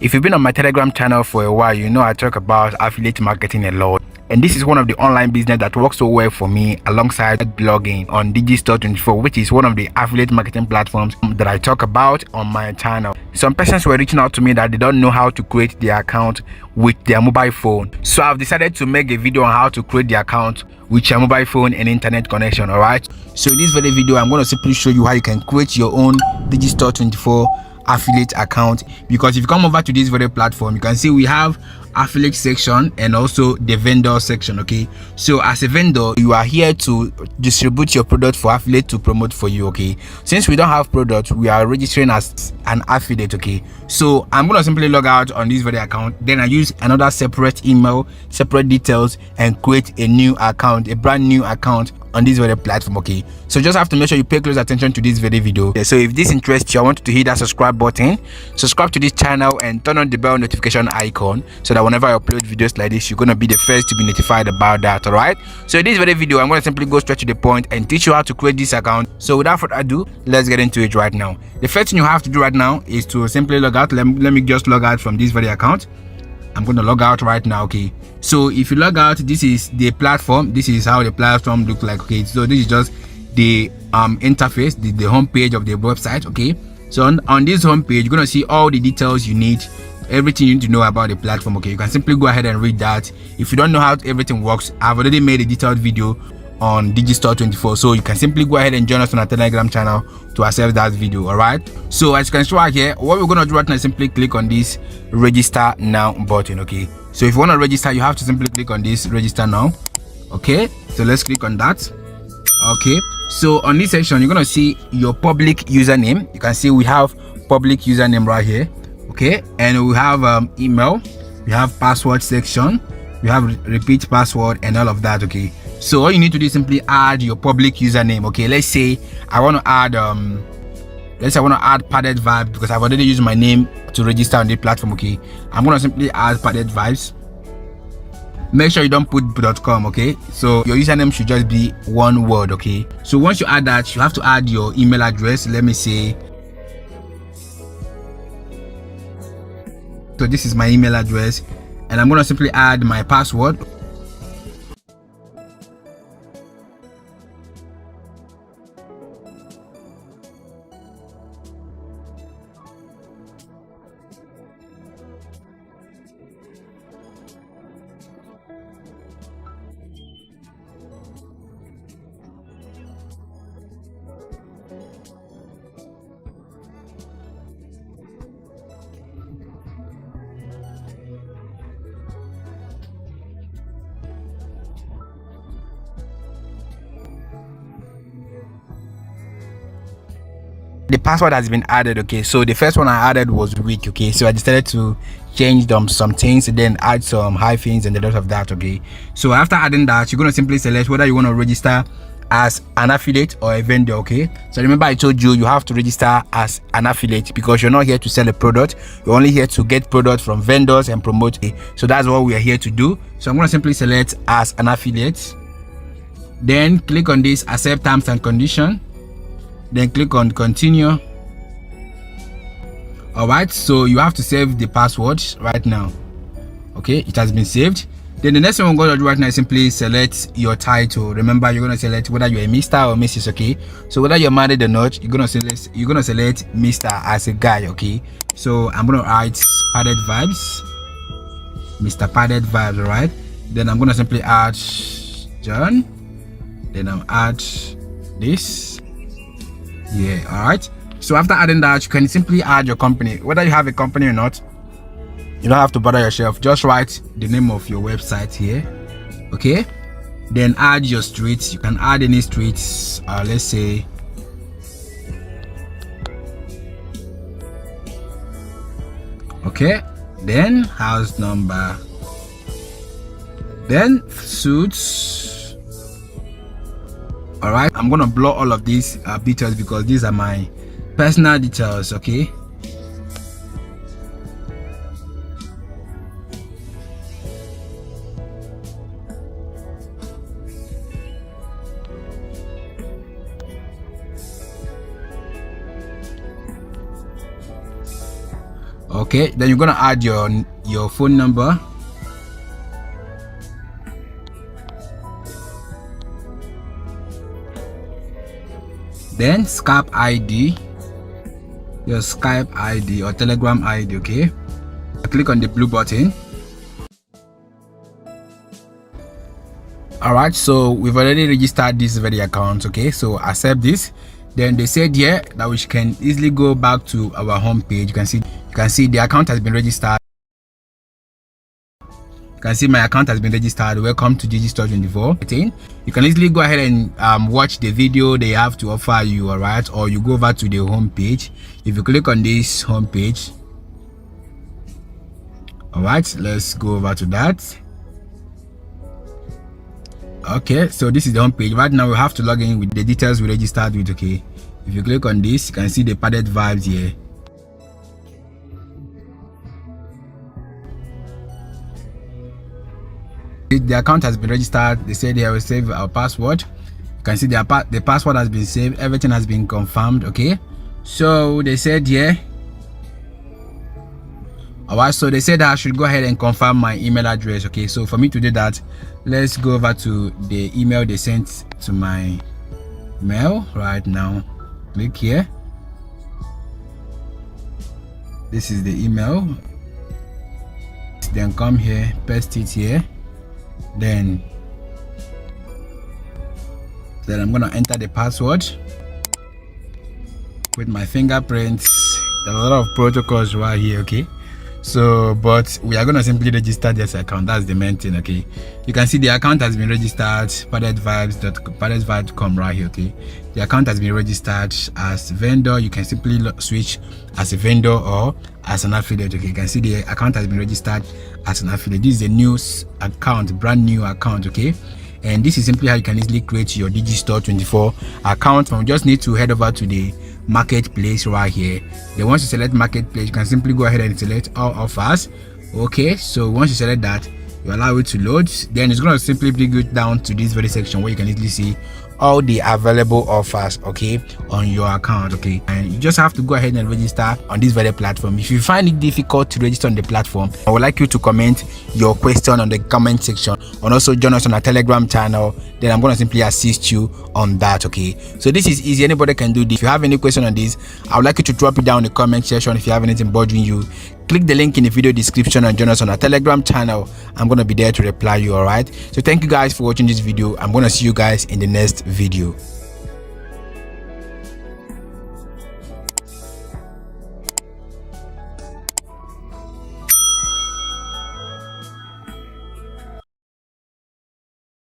If you've been on my Telegram channel for a while, you know I talk about affiliate marketing a lot. And this is one of the online business that works so well for me alongside blogging on Digistore24, which is one of the affiliate marketing platforms that I talk about on my channel. Some persons were reaching out to me that they don't know how to create their account with their mobile phone. So I've decided to make a video on how to create the account with your mobile phone and internet connection, alright? So in this very video, I'm going to simply show you how you can create your own Digistore24 affiliate account. Because if you come over to this very platform, you can see we have affiliate section and also the vendor section. Okay, so as a vendor, you are here to distribute your product for affiliate to promote for you. Okay, since we don't have product, we are registering as an affiliate. Okay, so I'm gonna simply log out on this very account, then I use another separate email, separate details, and create a new account, a brand new account on this very platform. Okay, so just have to make sure you pay close attention to this very video. So if this interests you, I want you to hit that subscribe button, subscribe to this channel, and turn on the bell notification icon so that whenever I upload videos like this, you're gonna be the first to be notified about that. All right, so in this very video, I'm gonna simply go straight to the point and teach you how to create this account. So without further ado, let's get into it right now. The first thing you have to do right now is to simply log out. Let me just log out from this very account. I'm going to log out right now. Okay, so if you log out, this is the platform. This is how the platform looks like. Okay, so this is just the interface, the home page of the website. Okay, so on this home page, you're going to see all the details you need, everything you need to know about the platform. Okay, you can simply go ahead and read that. If you don't know how everything works, I've already made a detailed video on Digistore24, so you can simply go ahead and join us on our Telegram channel to access that video. All right, so as you can see right here, what we're going to do right now is simply click on this register now button. Okay, so if you want to register, you have to simply click on this register now. Okay, so let's click on that. Okay, so on this section, you're going to see your public username. You can see we have public username right here. Okay, and we have email, we have password section, we have repeat password, and all of that. Okay, so all you need to do is simply add your public username. Okay, let's say I want to add padded vibes because I've already used my name to register on the platform. Okay, I'm gonna simply add padded vibes. Make sure you don't put .com. Okay, so your username should just be one word. Okay, so once you add that, you have to add your email address. Let me say, so this is my email address, and I'm gonna simply add my password. The password has been added. Okay, so the first one I added was week. Okay, so I decided to change some things and then add some hyphens and the rest of that. Okay, so after adding that, you're going to simply select whether you want to register as an affiliate or a vendor. Okay, so remember I told you have to register as an affiliate because you're not here to sell a product, you're only here to get product from vendors and promote it. So that's what we are here to do. So I'm going to simply select as an affiliate, then click on this accept terms and condition, then click on continue. All right, so you have to save the password right now. Okay, it has been saved. Then the next thing we're going to do right now is simply select your title. Remember, you're going to select whether you're a Mr. or Mrs. Okay, so whether you're married or not, you're going to select Mr. as a guy. Okay, so I'm going to write padded vibes, Mr. Padded Vibes. All right, then I'm going to simply add John, then I'll add this. Yeah, all right, so after adding that, you can simply add your company. Whether you have a company or not, you don't have to bother yourself. Just write the name of your website here. Okay, then add your streets. You can add any streets, let's say okay, then house number, then suits. All right, I'm gonna blur all of these details because these are my personal details. Okay, Okay, then you're gonna add your phone number. Then Skype ID, your Skype ID or Telegram ID. Okay, click on the blue button. All right, so we've already registered this very account. Okay, so accept this. Then they said here that we can easily go back to our home page. You can see the account has been registered. You can see my account has been registered. Welcome to Digistore24. You can easily go ahead and watch the video they have to offer you. All right, or you go over to the home page. If you click on this home page, all right, let's go over to that. Okay, so this is the home page. Right now we have to log in with the details we registered with. Okay, if you click on this, you can see the padded vibes here. The account has been registered. They said they will save our password. You can see the password has been saved. Everything has been confirmed. Okay, so they said here. Alright, so they said I should go ahead and confirm my email address. Okay, so for me to do that, let's go over to the email they sent to my mail right now. Click here. This is the email. Then come here, paste it here. Then I'm gonna enter the password with my fingerprints. There's a lot of protocols right here. Okay, so but we are gonna simply register this account. That's the main thing. Okay, you can see the account has been registered. paddedvibes.com right here. Okay, the account has been registered as vendor. You can simply switch as a vendor or as an affiliate. Okay, you can see the account has been registered as an affiliate. This is a new account, brand new account. Okay, and this is simply how you can easily create your Digistore24 account. You just need to head over to the marketplace right here. Then once you select marketplace, you can simply go ahead and select all offers. Okay, so once you select that, you allow it to load. Then it's going to simply bring you down to this very section where you can easily see all the available offers, okay, on your account. Okay, and you just have to go ahead and register on this very platform. If you find it difficult to register on the platform, I would like you to comment your question on the comment section, and also join us on our Telegram channel. Then I'm going to simply assist you on that. Okay, so this is easy, anybody can do this. If you have any question on this, I would like you to drop it down in the comment section. If you have anything bothering you, click the link in the video description and join us on our Telegram channel. I'm going to be there to reply you. All right, so thank you guys for watching this video. I'm going to see you guys in the next video.